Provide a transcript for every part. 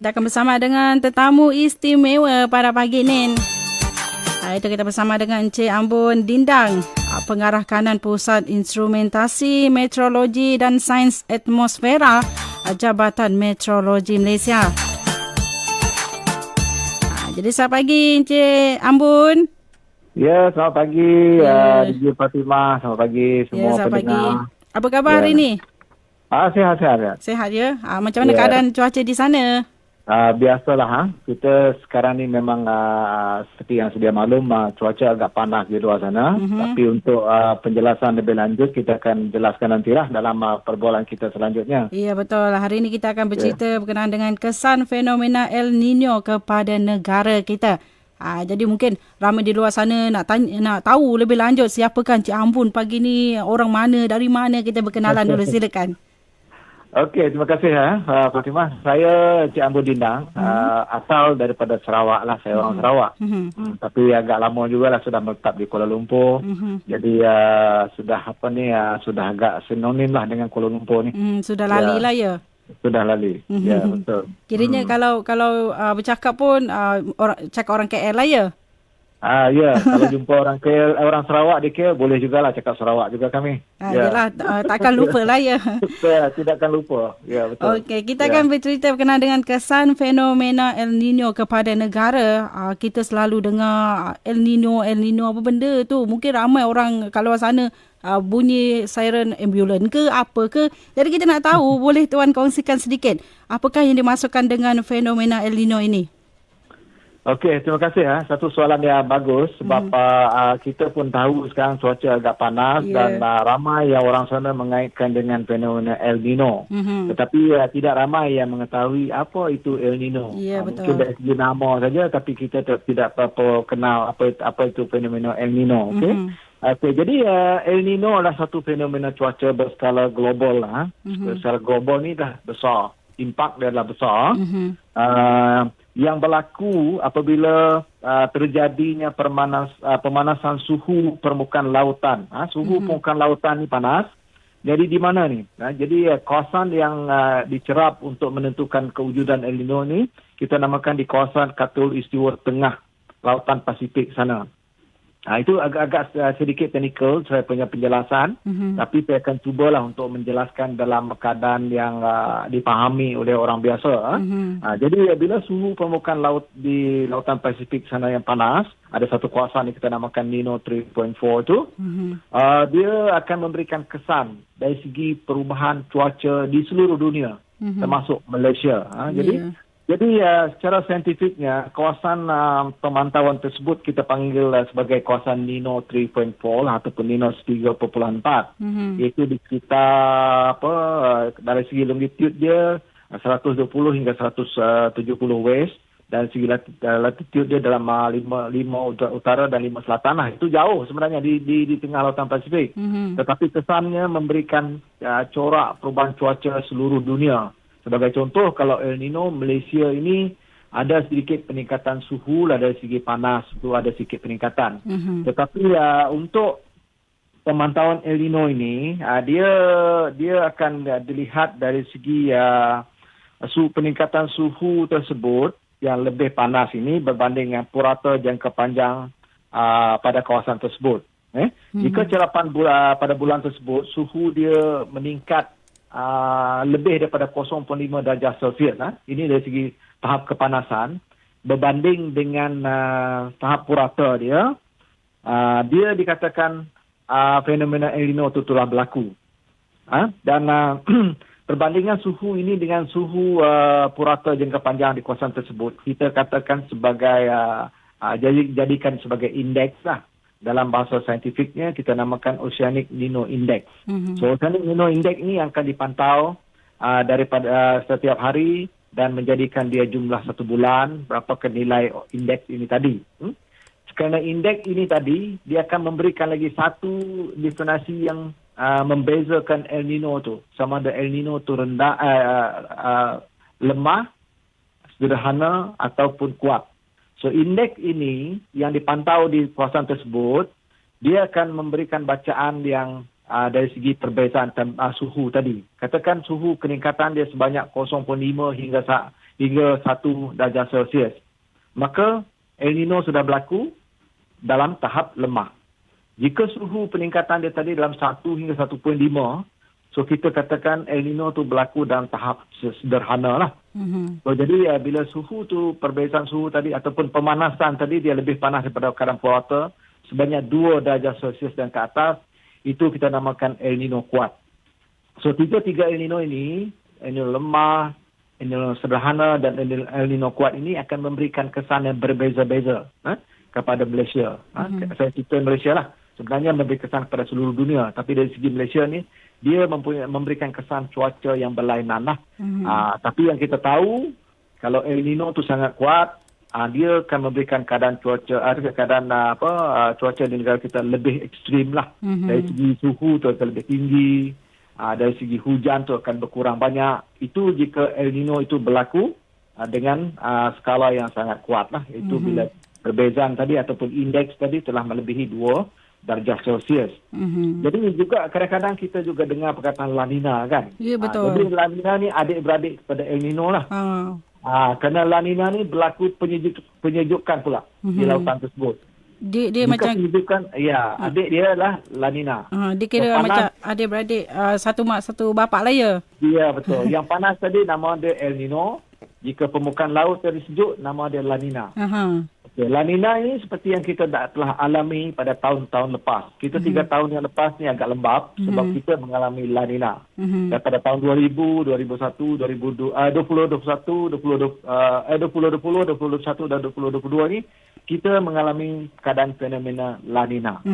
Kita akan bersama dengan tetamu istimewa pada pagi ni. Itu kita bersama dengan Encik Ambon Dindang, Pengarah Kanan Pusat Instrumentasi Meteorologi dan Sains Atmosfera, Jabatan Meteorologi Malaysia. Jadi selamat pagi Encik Ambon. Ya, selamat pagi DJ Fatimah. Selamat pagi semua selamat pendengar. Pagi. Apa khabar hari ni? Sihat. Sehat ya? Macam mana keadaan cuaca di sana? Biasalah. Kita sekarang ni memang seperti yang sedia maklum, cuaca agak panas di luar sana. Tapi untuk penjelasan lebih lanjut, kita akan jelaskan nantilah dalam perbualan kita selanjutnya. Ya, betul. Hari ini kita akan bercerita berkenaan dengan kesan fenomena El Nino kepada negara kita. Jadi mungkin ramai di luar sana nak tahu lebih lanjut siapakah Encik Ambon pagi ni, orang mana, dari mana, kita berkenalan dulu, silakan. Okey, terima kasih Fatimah. Saya Encik Ambon Dindang, asal daripada Sarawak lah, saya orang Sarawak. Tapi agak lama jugalah sudah menetap di Kuala Lumpur. Jadi sudah sudah agak sinonim lah dengan Kuala Lumpur ni. Sudah lali lah ya. Sudah lali. Ya, betul. Kiranya kalau bercakap pun cakap orang KL lah ya. Ya, kalau jumpa orang KL, orang Sarawak di KL, boleh jugalah cakap Sarawak juga kami. Yalah, takkan lupa lah ya. Tidak akan lupa. Ya, betul. Okey, kita akan bercerita berkenaan dengan kesan fenomena El Nino kepada negara. Kita selalu dengar El Nino apa benda tu. Mungkin ramai orang kat luar sana bunyi siren ambulans ke apa ke. Jadi kita nak tahu, boleh tuan kongsikan sedikit apakah yang dimasukkan dengan fenomena El Nino ini? Okey, terima kasih. Satu soalan yang bagus sebab kita pun tahu sekarang cuaca agak panas dan ramai yang orang sana mengaitkan dengan fenomena El Nino. Tetapi tidak ramai yang mengetahui apa itu El Nino. Mungkin dari segi nama saja, tapi kita tidak apa kenal apa itu fenomena El Nino. Okey, jadi El Nino adalah satu fenomena cuaca berskala global lah. Berskala global ni dah besar. Impak dia adalah besar. Yang berlaku apabila terjadinya pemanasan suhu permukaan lautan. Suhu permukaan lautan ni panas. Jadi di mana ni? Jadi kawasan yang dicerap untuk menentukan kewujudan El Nino ni, kita namakan di kawasan Khatulistiwa Tengah Lautan Pasifik sana. Itu agak-agak sedikit teknikal saya punya penjelasan, tapi saya akan cubalah untuk menjelaskan dalam keadaan yang dipahami oleh orang biasa. Jadi bila suhu permukaan laut di Lautan Pasifik sana yang panas, ada satu kawasan yang kita namakan Nino 3.4 itu, dia akan memberikan kesan dari segi perubahan cuaca di seluruh dunia, termasuk Malaysia. Jadi secara saintifiknya, kawasan pemantauan tersebut kita panggil sebagai kawasan Nino 3.4 ataupun Nino 3.4. Iaitu di sekitar dari segi longitude dia 120 hingga 170 west, dan segi latitude dia dalam 5 utara dan 5 selatan lah. Itu jauh sebenarnya di tengah Lautan Pasifik. Tetapi kesannya memberikan corak perubahan cuaca seluruh dunia. Sebagai contoh, kalau El Nino, Malaysia ini ada sedikit peningkatan suhu lah, dari segi panas itu ada sedikit peningkatan. Tetapi untuk pemantauan El Nino ini, dia akan dilihat dari segi peningkatan suhu tersebut yang lebih panas ini berbanding dengan purata jangka panjang pada kawasan tersebut. Jika cerapan pada bulan tersebut, suhu dia meningkat lebih daripada 0.5 darjah Celsius. Ini dari segi tahap kepanasan. Berbanding dengan tahap purata dia, dia dikatakan fenomena El Nino itu telah berlaku. Dan perbandingan suhu ini dengan suhu purata jangka panjang di kawasan tersebut, kita katakan sebagai jadikan sebagai indeks lah. Dalam bahasa saintifiknya kita namakan Oceanic Nino Index. So Oceanic Nino Index ini akan dipantau daripada setiap hari dan menjadikan dia jumlah satu bulan, berapakah nilai indeks ini tadi. Kerana indeks ini tadi, dia akan memberikan lagi satu definisi yang membezakan El Nino tu. Sama ada El Nino tu rendah, lemah, sederhana ataupun kuat. So indeks ini yang dipantau di kawasan tersebut, dia akan memberikan bacaan yang dari segi perbezaan suhu tadi. Katakan suhu peningkatan dia sebanyak 0.5 hingga 1 darjah Celsius. Maka El Nino sudah berlaku dalam tahap lemah. Jika suhu peningkatan dia tadi dalam 1 hingga 1.5, so kita katakan El Nino tu berlaku dalam tahap sederhana lah. So, jadi bila suhu tu, perbezaan suhu tadi ataupun pemanasan tadi dia lebih panas daripada keadaan purata sebanyak 2 darjah Celsius dan ke atas, itu kita namakan El Nino kuat. So tiga El Nino ini, El Nino lemah, El Nino sederhana dan El Nino kuat ini akan memberikan kesan yang berbeza-beza kepada Malaysia. Saya cerita Malaysia lah. Sebenarnya memberi kesan kepada seluruh dunia. Tapi dari segi Malaysia ni, dia memberikan kesan cuaca yang berlainan lah. Tapi yang kita tahu, kalau El Nino tu sangat kuat, dia akan memberikan keadaan cuaca, cuaca di negara kita lebih ekstrim lah. Dari segi suhu tu akan lebih tinggi, dari segi hujan tu akan berkurang banyak. Itu jika El Nino itu berlaku dengan skala yang sangat kuat lah. Itu bila perbezaan tadi ataupun indeks tadi telah melebihi 2 darjah Celsius. Jadi juga kadang-kadang kita juga dengar perkataan La Nina kan. Ya, betul. Jadi La Nina ni adik-beradik kepada El Nino lah. Kerana La Nina ni berlaku penyejukan pula di lautan tersebut. Dia jika macam penyejukan, adik dia lah La Nina. Dia kira macam adik-beradik satu mak satu bapak lah ya. Ya, betul. Yang panas tadi nama dia El Nino. Jika permukaan laut tadi sejuk, nama dia La Nina. Okay, La Nina ini seperti yang kita telah alami pada tahun-tahun lepas. Kita 3 tahun yang lepas ni agak lembab sebab kita mengalami La Nina. Daripada tahun 2000, 2001, 2020, 2021 dan 2022 ni kita mengalami keadaan fenomena La Nina.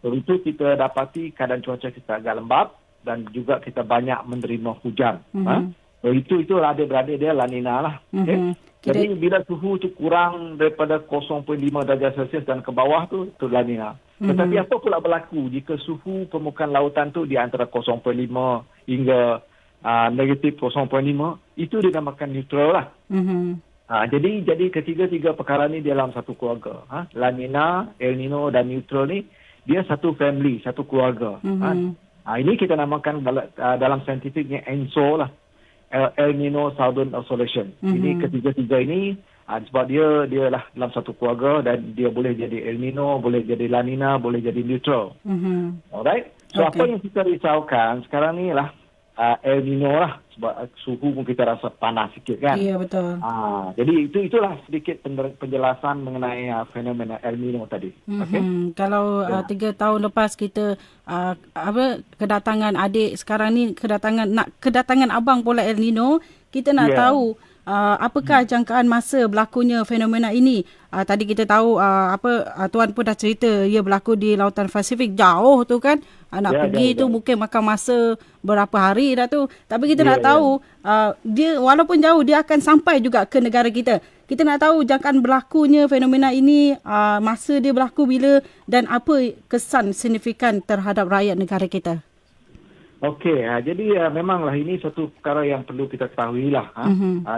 So, itu kita dapati keadaan cuaca kita agak lembab dan juga kita banyak menerima hujan. So, itu adik-beradik dia La Nina lah. Okay? Jadi bila suhu tu kurang daripada 0.5 darjah Celsius dan ke bawah tu La Nina. Tetapi apa pula berlaku jika suhu permukaan lautan tu di antara 0.5 hingga negatif 0.5, itu dinamakan neutral lah. Jadi ketiga-tiga perkara ni dalam satu keluarga. La Nina, El Nino dan neutral ni dia satu family, satu keluarga. Ini kita namakan dalam saintifiknya ENSO lah. El Nino Southern Oscillation. Ini ketiga-tiga ini sebab dia lah dalam satu keluarga dan dia boleh jadi El Nino, boleh jadi La Nina, boleh jadi neutral. Alright? So apa yang kita risaukan sekarang ni lah El Nino lah sebab suhu pun kita rasa panas sikit kan. Ya, betul. Jadi itulah sedikit penjelasan mengenai fenomena El Nino tadi. Okay? Kalau 3 tahun lepas kita kedatangan adik, sekarang ni kedatangan abang pula El Nino, kita nak tahu apakah jangkaan masa berlakunya fenomena ini. Tadi kita tahu Tuan pun dah cerita ia berlaku di Lautan Pasifik, jauh tu kan. Nak pergi tu mungkin makan masa berapa hari dah tu. Tapi kita nak tahu dia walaupun jauh dia akan sampai juga ke negara kita. Kita nak tahu jangkaan berlakunya fenomena ini, masa dia berlaku bila dan apa kesan signifikan terhadap rakyat negara kita. Okey, jadi memanglah ini satu perkara yang perlu kita ketahui lah.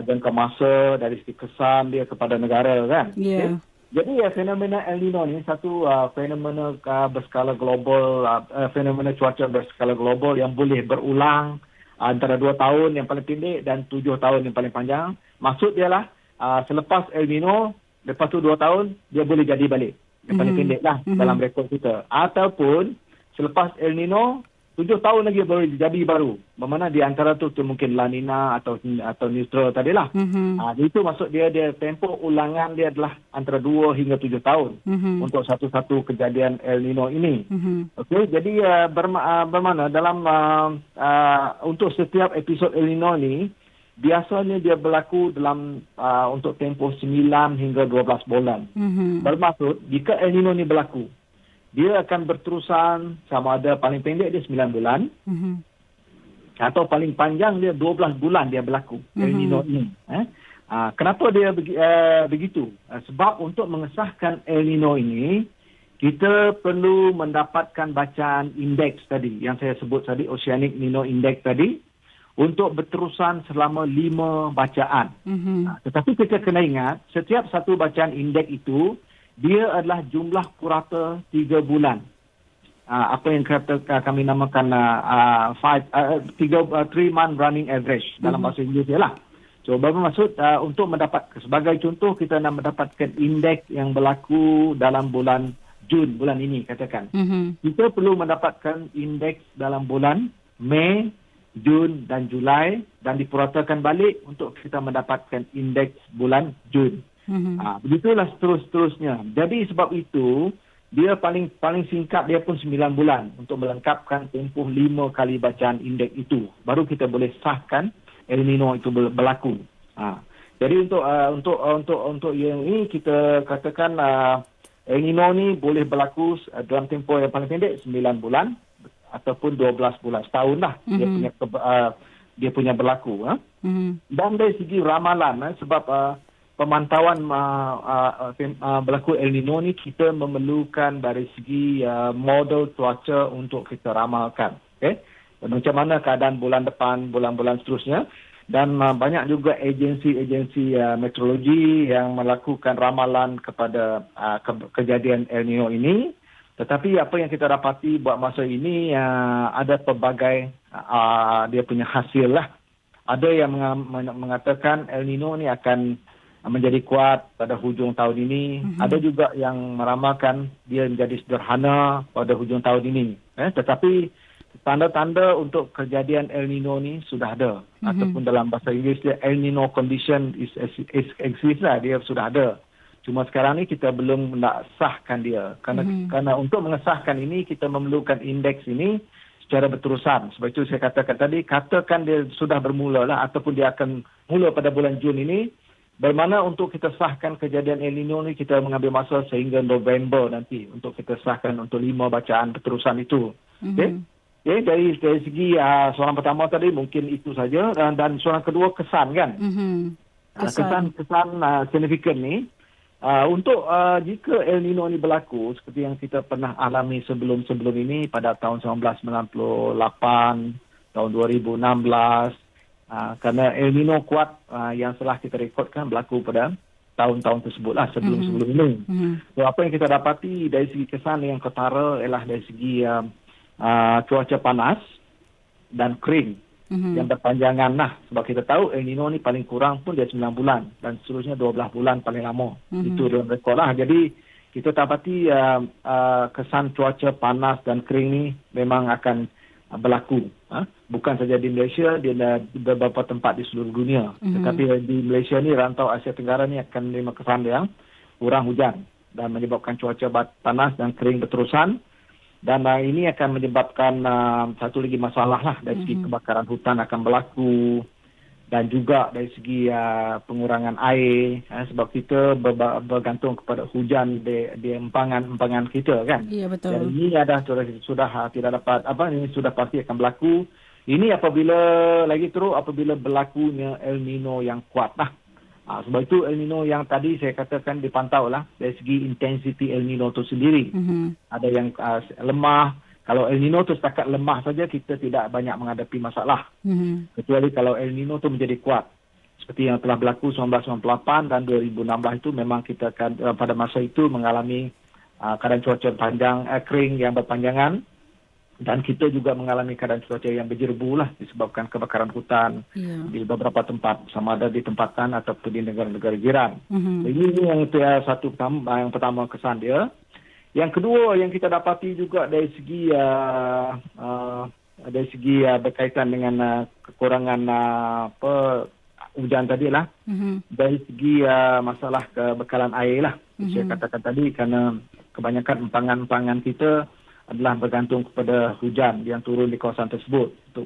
Jangka masa dari segi kesan dia kepada negara kan. Okay? Jadi fenomena El Nino ni satu fenomena berskala global, fenomena cuaca berskala global yang boleh berulang antara 2 tahun yang paling pendek dan 7 tahun yang paling panjang. Maksud dia lah selepas El Nino, lepas tu 2 tahun dia boleh jadi balik. Yang paling pendek lah dalam rekod kita. Ataupun selepas El Nino 7 tahun lagi boleh jadi baru. Bermakna di antara tu mungkin La Nina atau neutral tadilah. Itu maksud dia tempoh ulangan dia adalah antara 2 hingga 7 tahun untuk satu-satu kejadian El Nino ini. Okey, jadi bermakna dalam untuk setiap episod El Nino ni biasanya dia berlaku dalam untuk tempoh 9 hingga 12 bulan. Bermaksud jika El Nino ni berlaku, dia akan berterusan sama ada paling pendek dia 9 bulan atau paling panjang dia 12 bulan dia berlaku El Nino ini. Kenapa dia begitu? Sebab untuk mengesahkan El Nino ini kita perlu mendapatkan bacaan indeks tadi yang saya sebut tadi, Oceanic Nino Index tadi, untuk berterusan selama 5 bacaan. Tetapi kita kena ingat setiap satu bacaan indeks itu dia adalah jumlah purata 3 bulan. Apa yang kami namakan 3 month running average dalam bahasa Inggeris dia lah. So bermaksud untuk mendapat, sebagai contoh, kita nak mendapatkan indeks yang berlaku dalam bulan Jun, bulan ini katakan. Kita perlu mendapatkan indeks dalam bulan Mei, Jun dan Julai dan dipuratakan balik untuk kita mendapatkan indeks bulan Jun. Begitulah seterusnya. Jadi sebab itu, dia paling singkat dia pun 9 bulan untuk melengkapkan tempoh 5 kali bacaan indeks itu. Baru kita boleh sahkan El Nino itu berlaku. Jadi untuk yang ini kita katakan El Nino ni boleh berlaku dalam tempoh yang paling pendek 9 bulan ataupun 12 bulan, setahun lah dia punya berlaku. Dan dari segi ramalan, sebab pemantauan berlaku El Nino ni kita memerlukan dari segi model cuaca untuk kita ramalkan. Okay? Macam mana keadaan bulan depan, bulan-bulan seterusnya. Dan banyak juga agensi-agensi meteorologi yang melakukan ramalan kepada kejadian El Nino ini. Tetapi apa yang kita dapati buat masa ini, ada pelbagai dia punya hasil lah. Ada yang mengatakan El Nino ni akan menjadi kuat pada hujung tahun ini. Ada juga yang meramalkan dia menjadi sederhana pada hujung tahun ini. Tetapi tanda-tanda untuk kejadian El Nino ni sudah ada. Ataupun dalam bahasa Inggeris dia El Nino condition exist lah, dia sudah ada. Cuma sekarang ni kita belum nak sahkan dia. Kerana untuk mengesahkan ini kita memerlukan indeks ini secara berterusan. Sebab itu saya katakan tadi, katakan dia sudah bermula lah ataupun dia akan mula pada bulan Jun ini. Bermakna untuk kita sahkan kejadian El Nino ni kita mengambil masa sehingga November nanti untuk kita sahkan untuk 5 bacaan berterusan itu. Okay? Okay, dari segi soalan pertama tadi mungkin itu saja, dan soalan kedua kesan kan. Kesan signifikan ni untuk jika El Nino ni berlaku seperti yang kita pernah alami sebelum ini pada tahun 1998, tahun 2016. Kerana El Nino kuat yang telah kita rekodkan berlaku pada tahun-tahun tersebutlah sebelum ini. So, apa yang kita dapati dari segi kesan yang ketara ialah dari segi cuaca panas dan kering yang berpanjangan lah. Sebab kita tahu El Nino ni paling kurang pun dia 9 bulan dan seterusnya 12 bulan paling lama. Itu dalam rekod lah. Jadi kita dapati kesan cuaca panas dan kering ni memang akan berlaku. Bukan saja di Malaysia, dia ada beberapa tempat di seluruh dunia. Tetapi di Malaysia ni, rantau Asia Tenggara ni akan menerima kesan yang kurang hujan dan menyebabkan cuaca panas dan kering berterusan. Dan ini akan menyebabkan satu lagi masalah lah dari segi kebakaran hutan akan berlaku. Dan juga dari segi pengurangan air, sebab kita bergantung kepada hujan di empangan kita kan. Ya, betul. Dan ini sudah tidak dapat ini sudah pasti akan berlaku. Ini apabila berlakunya El Nino yang kuat lah. Sebab itu El Nino yang tadi saya katakan dipantau lah dari segi intensity El Nino itu sendiri. Ada yang lemah. Kalau El Nino itu setakat lemah saja, kita tidak banyak menghadapi masalah. Kecuali kalau El Nino itu menjadi kuat. Seperti yang telah berlaku 1998 dan 2016 itu memang kita pada masa itu mengalami keadaan cuaca kering yang berpanjangan. Dan kita juga mengalami keadaan cuaca yang berjerebu lah disebabkan kebakaran hutan di beberapa tempat. Sama ada di tempatan ataupun di negara-negara jiran. Ini yang satu yang pertama kesan dia. Yang kedua yang kita dapati juga dari segi berkaitan dengan kekurangan hujan tadi lah. Dari segi masalah kebekalan air lah. Saya katakan tadi kerana kebanyakan empangan-empangan kita adalah bergantung kepada hujan yang turun di kawasan tersebut untuk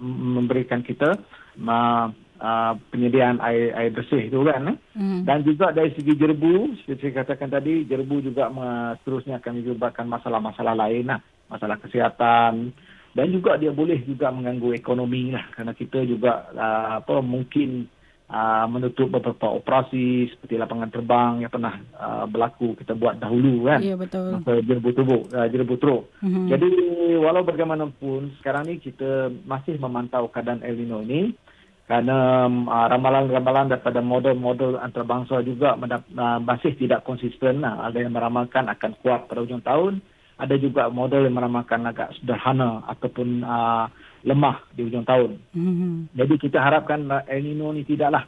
memberikan kita penyediaan air bersih itu kan. Dan juga dari segi jerebu, seperti saya katakan tadi, jerebu juga seterusnya akan menyebabkan masalah-masalah lain lah, masalah kesihatan, dan juga dia boleh juga mengganggu ekonomi lah, kerana kita juga mungkin menutup beberapa operasi seperti lapangan terbang yang pernah berlaku kita buat dahulu kan. Ya, betul. Jerebu teruk. Jadi walau bagaimanapun sekarang ni kita masih memantau keadaan El Nino ini. Kerana ramalan-ramalan daripada model-model antarabangsa juga masih tidak konsisten. Ada yang meramalkan akan kuat pada hujung tahun. ada juga model yang menamakan agak sederhana ataupun lemah di hujung tahun. Jadi kita harapkan El Nino ni tidaklah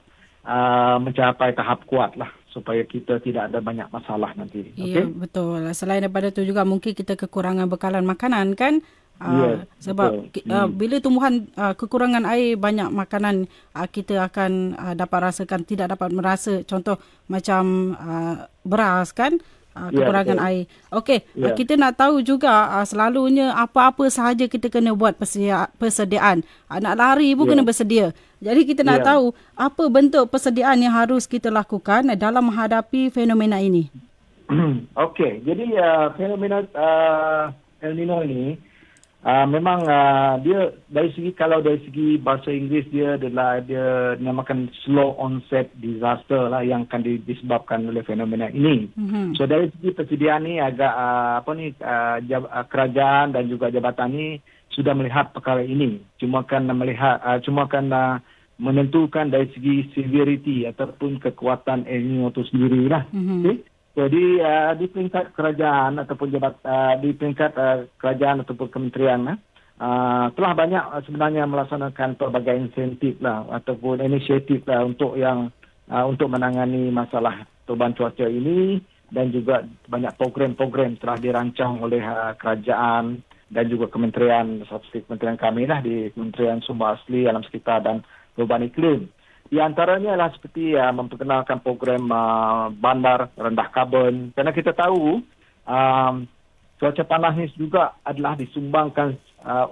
mencapai tahap kuat lah supaya kita tidak ada banyak masalah nanti. Ya, betul. Selain daripada itu juga mungkin kita kekurangan bekalan makanan kan? Sebab bila tumbuhan kekurangan air, banyak makanan kita akan dapat rasakan, tidak dapat merasa. Contoh macam beras kan? Kekurangan air. Okey, kita nak tahu juga selalunya apa-apa sahaja kita kena buat persediaan. Nak lari pun kena bersedia. Jadi kita nak tahu apa bentuk persediaan yang harus kita lakukan dalam menghadapi fenomena ini. Okey, jadi fenomena El Nino ini memang dia dari segi bahasa Inggeris dia adalah dia dinamakan slow onset disaster lah yang akan disebabkan oleh fenomena ini. So dari segi persediaan ni agak kerajaan dan juga jabatan ni sudah melihat perkara ini. Cuma akan menentukan dari segi severity ataupun kekuatan El Nino itu sendirilah. Okay? Jadi di peringkat kerajaan ataupun di peringkat kerajaan ataupun kementerian telah banyak sebenarnya melaksanakan pelbagai insentif lah ataupun inisiatif lah untuk menangani masalah perubahan cuaca ini, dan juga banyak program-program telah dirancang oleh kerajaan dan juga kementerian, seperti kementerian kami lah di Kementerian Sumber Asli, Alam Sekitar dan Perubahan Iklim. Di antaranya adalah seperti memperkenalkan program bandar rendah karbon. Kerana kita tahu cuaca panas ini juga adalah disumbangkan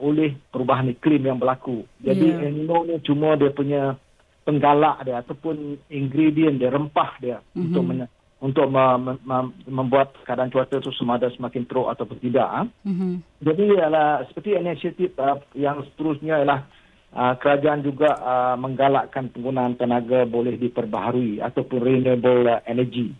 oleh perubahan iklim yang berlaku. Jadi El Nino ni cuma dia punya penggalak dia ataupun ingredient dia, rempah dia untuk membuat keadaan cuaca itu semakin teruk ataupun tidak. Jadi seperti inisiatif yang seterusnya ialah kerajaan juga menggalakkan penggunaan tenaga boleh diperbaharui ataupun renewable energy.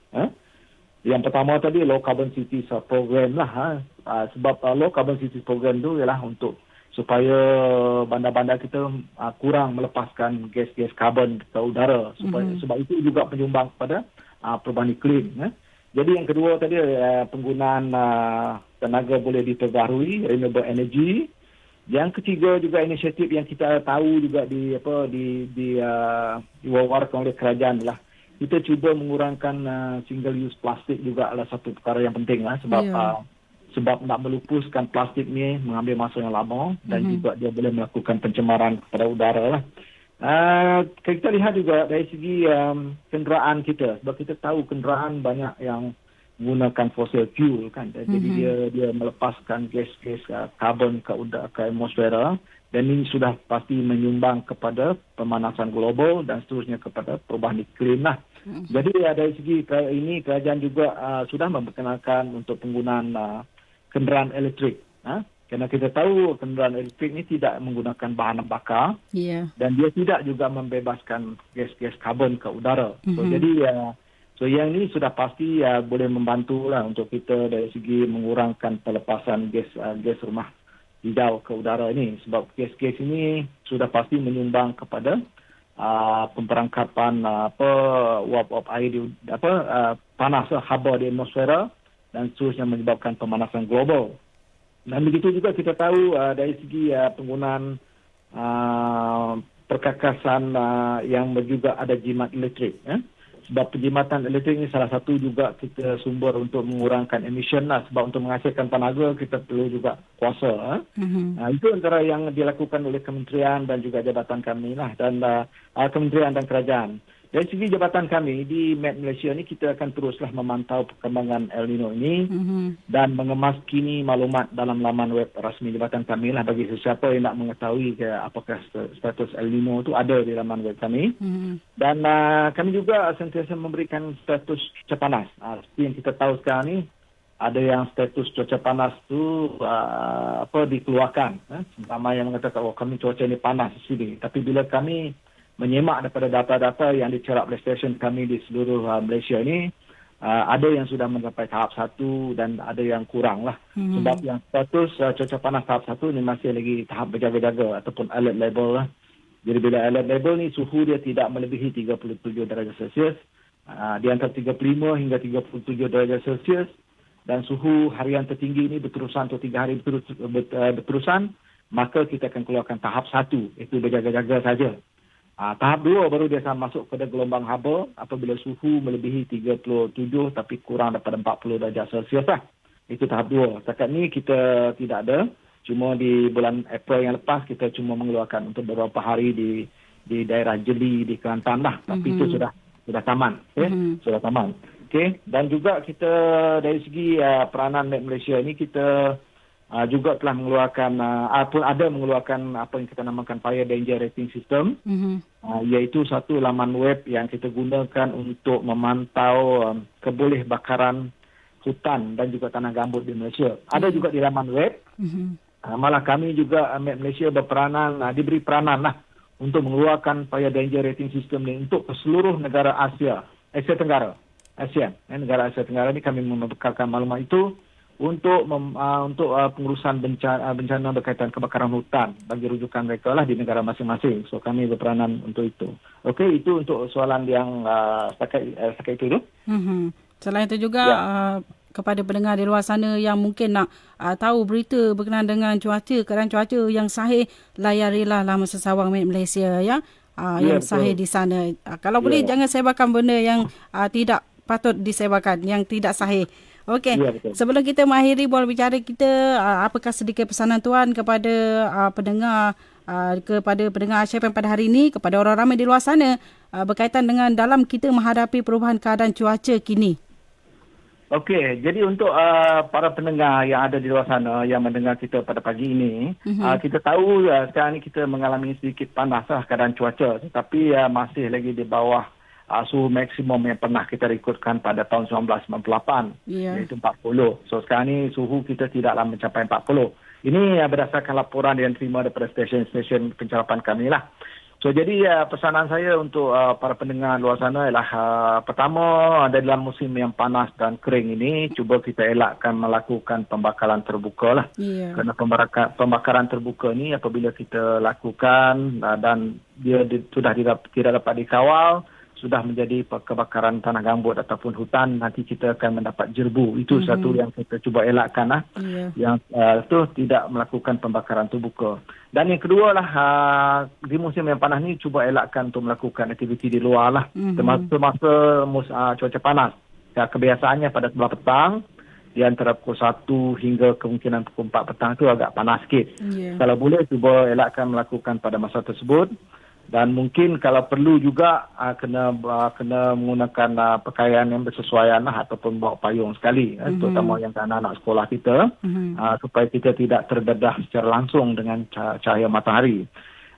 Yang pertama tadi low carbon cities program lah. Sebab low carbon cities program tu ialah untuk supaya bandar-bandar kita kurang melepaskan gas-gas karbon ke udara. Sebab itu juga penyumbang kepada perubahan iklim. Jadi yang kedua tadi penggunaan tenaga boleh diperbaharui, renewable energy. Yang ketiga juga inisiatif yang kita tahu juga diwawarkan oleh kerajaan adalah kita cuba mengurangkan single use plastik juga adalah satu perkara yang penting lah, sebab nak melupuskan plastik ni mengambil masa yang lama dan juga dia boleh melakukan pencemaran kepada udara lah. Kita lihat juga dari segi kenderaan kita, sebab kita tahu kenderaan banyak yang menggunakan fossil fuel kan, jadi dia melepaskan gas-gas karbon ke atmosfera, dan ini sudah pasti menyumbang kepada pemanasan global dan seterusnya kepada perubahan iklim lah. Jadi dari segi ini kerajaan juga sudah memperkenalkan untuk penggunaan kenderaan elektrik. Kerana kita tahu kenderaan elektrik ini tidak menggunakan bahan bakar dan dia tidak juga membebaskan gas-gas karbon ke udara. So yang ini sudah pasti boleh membantulah untuk kita dari segi mengurangkan pelepasan gas rumah hijau ke udara ini, sebab gas-gas ini sudah pasti menyumbang kepada pemperangkapan uap air panas haba di atmosfera dan seterusnya menyebabkan pemanasan global. Dan begitu juga kita tahu dari segi penggunaan perkakasan yang juga ada jimat elektrik. Sebab penjimatan elektrik ini salah satu juga kita sumber untuk mengurangkan emission lah. Sebab untuk menghasilkan tenaga kita perlu juga kuasa. Itu antara yang dilakukan oleh kementerian dan juga jabatan kami lah, dan kementerian dan kerajaan. Dari segi jabatan kami di Met Malaysia ni, kita akan teruslah memantau perkembangan El Nino ini dan mengemaskini maklumat dalam laman web rasmi jabatan kami lah, bagi sesiapa yang nak mengetahui apakah status El Nino itu ada di laman web kami. Dan kami juga sentiasa memberikan status cuaca panas. Seperti yang kita tahu sekarang ni, ada yang status cuaca panas tu dikeluarkan. Sama yang mengatakan kami cuaca ni panas di sini. Tapi bila kami menyemak daripada data-data yang dicerap oleh stesen kami di seluruh Malaysia ini, ada yang sudah mencapai tahap 1 dan ada yang kurang lah. Sebab yang status cuaca panas tahap 1 ni masih lagi tahap berjaga-jaga ataupun alert level lah. Jadi bila alert level ni suhu dia tidak melebihi 37 darjah Celsius, di antara 35 hingga 37 darjah Celsius, dan suhu harian tertinggi ini berterusan untuk 3 hari berterusan, maka kita akan keluarkan tahap 1, itu berjaga-jaga saja. Tahap 2 baru dia akan masuk pada gelombang haba apabila suhu melebihi 37 tapi kurang daripada 40 darjah Celsius lah. Itu tahap 2. Setakat ni kita tidak ada. Cuma di bulan April yang lepas kita cuma mengeluarkan untuk beberapa hari di daerah Jeli, di Kelantan lah. Tapi itu sudah taman. Sudah taman. Okay. Dan juga kita dari segi peranan Met Malaysia ini kita juga telah mengeluarkan mengeluarkan apa yang kita namakan Fire Danger Rating System, iaitu satu laman web yang kita gunakan untuk memantau keboleh bakaran hutan dan juga tanah gambut di Malaysia. Ada juga di laman web. Malah kami juga Met Malaysia diberi peranan lah untuk mengeluarkan Fire Danger Rating System ini untuk seluruh negara Asia Tenggara. Negara Asia Tenggara ini kami membekalkan maklumat itu untuk pengurusan bencana berkaitan kebakaran hutan bagi rujukan mereka lah di negara masing-masing. So kami berperanan untuk itu. Okey, itu untuk soalan yang setakat itu. Selain itu juga kepada pendengar di luar sana yang mungkin nak tahu berita berkenaan dengan keadaan cuaca yang sahih, layarilah laman sesawang Met Malaysia yang sahih di sana. Kalau boleh jangan sebarkan benda yang tidak patut disebarkan, yang tidak sahih. Okey, sebelum kita mengakhiri bola bicara kita, apakah sedikit pesanan tuan kepada pendengar ASYFM pada hari ini, kepada orang ramai di luar sana berkaitan dengan dalam kita menghadapi perubahan keadaan cuaca kini? Okey, jadi untuk para pendengar yang ada di luar sana yang mendengar kita pada pagi ini, kita tahu sekarang ini kita mengalami sedikit panas keadaan cuaca, tetapi masih lagi di bawah suhu maksimum yang pernah kita rekodkan pada tahun 1998, iaitu 40. So sekarang ni suhu kita tidaklah mencapai 40. Ini berdasarkan laporan yang terima daripada stesen-stesen pencarapan kami lah. So jadi pesanan saya untuk para pendengar luar sana ialah pertama, ada dalam musim yang panas dan kering ini, cuba kita elakkan melakukan pembakaran terbuka lah. Kerana pembakaran terbuka ni apabila kita lakukan dan dia sudah tidak dapat dikawal, sudah menjadi kebakaran tanah gambut ataupun hutan, nanti kita akan mendapat jerbu. Itu satu yang kita cuba elakkan lah. Yang itu tidak melakukan pembakaran terbuka. Dan yang kedua lah, di musim yang panas ni cuba elakkan untuk melakukan aktiviti di luar lah. Semasa cuaca panas. Kebiasaannya pada sebelah petang, di antara pukul 1 hingga kemungkinan pukul 4 petang tu agak panas sikit. Kalau boleh cuba elakkan melakukan pada masa tersebut. Dan mungkin kalau perlu juga kena menggunakan pakaian yang bersesuaian lah, ataupun bawa payung sekali, terutama yang anak-anak sekolah kita, supaya kita tidak terdedah secara langsung dengan cahaya matahari.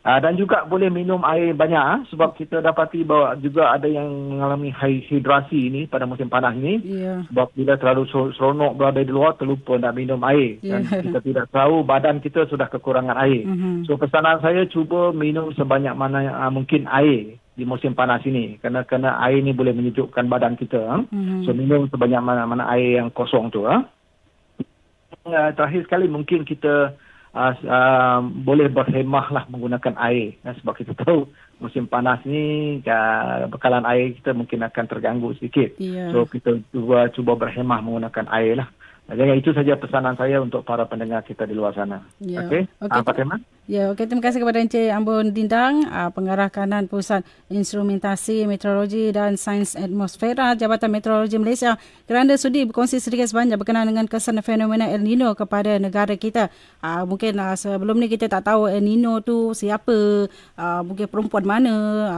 Dan juga boleh minum air banyak, sebab kita dapati bahawa juga ada yang mengalami hidrasi ini pada musim panas ini. Sebab bila terlalu seronok berada di luar, terlupa nak minum air. Dan kita tidak tahu badan kita sudah kekurangan air. So pesanan saya, cuba minum sebanyak mana mungkin air di musim panas ini. Kerana air ini boleh menyejukkan badan kita. So minum sebanyak mana air yang kosong tu. Terakhir sekali mungkin kita boleh berhemah lah menggunakan air, sebab kita tahu musim panas ni bekalan air kita mungkin akan terganggu sedikit. So kita cuba berhemah menggunakan air lah. Jadi itu saja pesanan saya untuk para pendengar kita di luar sana. Okey. Fatimah? Terima kasih kepada Encik Ambon Dindang, Pengarah Kanan Pusat Instrumentasi Meteorologi dan Sains Atmosfera Jabatan Meteorologi Malaysia, kerana sudi berkongsi sedikit sebanyak berkenaan dengan kesan fenomena El Nino kepada negara kita. Mungkin sebelum ni kita tak tahu El Nino tu siapa, mungkin perempuan mana,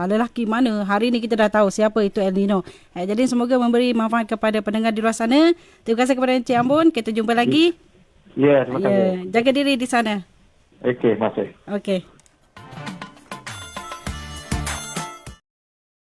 lelaki mana. Hari ni kita dah tahu siapa itu El Nino. Jadi semoga memberi manfaat kepada pendengar di luar sana. Terima kasih kepada Encik Ambon. Kita jumpa lagi. Terima kasih. Jaga diri di sana. Okey, terima kasih. Okey.